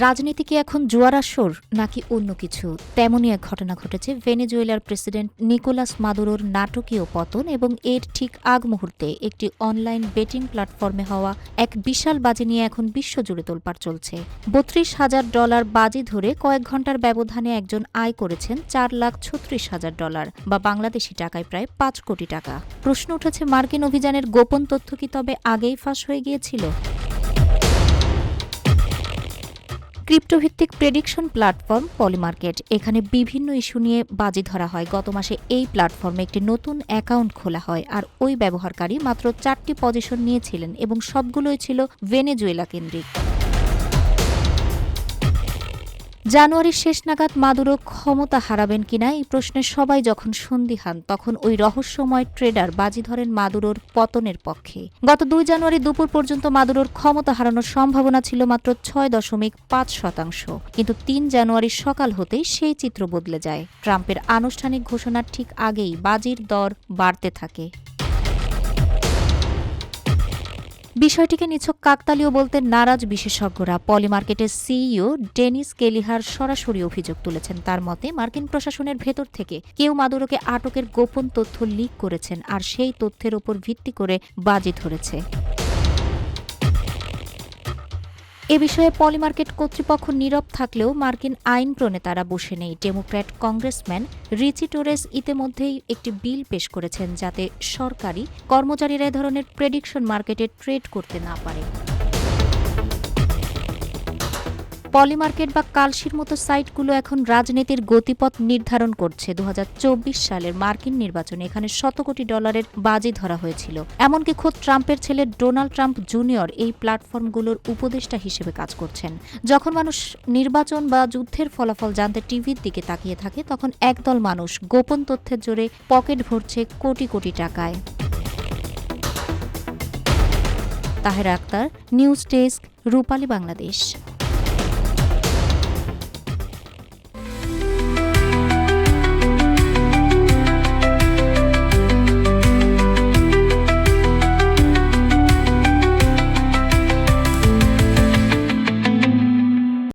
রাজনীতি কি এখন জুয়ার আসর নাকি অন্য কিছু? তেমনই এক ঘটনা ঘটেছে ভেনেজুয়েলার প্রেসিডেন্ট নিকোলাস মাদুরোর নাটকীয় পতন এবং এর ঠিক আগ মুহূর্তে একটি অনলাইন বেটিং প্ল্যাটফর্মে হওয়া এক বিশাল বাজি নিয়ে এখন বিশ্বজুড়ে তোলপাড় চলছে। $32,000 বাজি ধরে কয়েক ঘন্টার ব্যবধানে একজন আয় করেছেন $4,36,000 বা বাংলাদেশি টাকায় প্রায় 5 কোটি টাকা। প্রশ্ন উঠেছে, মার্কিন অভিযানের গোপন তথ্য কি তবে আগেই ফাঁস হয়ে গিয়েছিল? ক্রিপ্টোভিত্তিক প্রেডিকশন প্ল্যাটফর্ম পলিমার্কেট, এখানে বিভিন্ন ইস্যু নিয়ে বাজি ধরা হয়। গত মাসে এই প্ল্যাটফর্মে একটি নতুন অ্যাকাউন্ট খোলা হয় আর ওই ব্যবহারকারী মাত্র 4টি পজিশন নিয়েছিলেন এবং সবগুলোই ছিল ভেনেজুয়েলা কেন্দ্রিক। জানুয়ারির শেষ নাগাদ মাদুরো ক্ষমতা হারাবেন কিনা এই প্রশ্নে সবাই যখন সন্দিহান, তখন ওই রহস্যময় ট্রেডার বাজি ধরেন মাদুরোর পতনের পক্ষে। গত 2 জানুয়ারি দুপুর পর্যন্ত মাদুরোর ক্ষমতা হারানোর সম্ভাবনা ছিল মাত্র 6.5%, কিন্তু 3 জানুয়ারি সকাল হতেই সেই চিত্র বদলে যায়। ট্রাম্পের আনুষ্ঠানিক ঘোষণার ঠিক আগেই বাজির দর বাড়তে থাকে। বিষয়টিকে নিছক কাকতালীয় বলতে নারাজ বিশেষজ্ঞরা। পলিমার্কেটের সিইও ডেনিস কেলিহার সরাসরি অভিযোগ তুলেছেন। তার মতে, মার্কিন প্রশাসনের ভেতর থেকে কেউ মাদুরোকে আটকের গোপন তথ্য লিক করেছেন আর সেই তথ্যের ওপর ভিত্তি করে বাজি ধরেছে। এ বিষয়ে পলিমার্কেট কর্তৃপক্ষ নীরব থাকলেও মার্কিন আইন প্রণেতারা বসে নেই। ডেমোক্র্যাট কংগ্রেসম্যান রিচি টোরেস ইতিমধ্যেই একটি বিল পেশ করেছেন যাতে সরকারি কর্মচারীরা এ ধরনের প্রেডিকশন মার্কেটে ট্রেড করতে না পারে। পলিমার্কেট বা কালশির মতো সাইটগুলো এখন রাজনীতির গতিপথ নির্ধারণ করছে। 2024 সালের মার্কিন নির্বাচনে এখানে $100 কোটি বাজি ধরা হয়েছিল। এমনকি খোদ ট্রাম্পের ছেলে ডোনাল্ড ট্রাম্প জুনিয়র এই প্ল্যাটফর্মগুলোর উপদেষ্টা হিসেবে কাজ করছেন। যখন মানুষ নির্বাচন বা যুদ্ধের ফলাফল জানতে টিভির দিকে তাকিয়ে থাকে, তখন একদল মানুষ গোপন তথ্যের জোরে পকেট ভরছে কোটি কোটি টাকায়। তাহেরা আক্তার, নিউজ ডেস্ক, রূপালী বাংলাদেশ।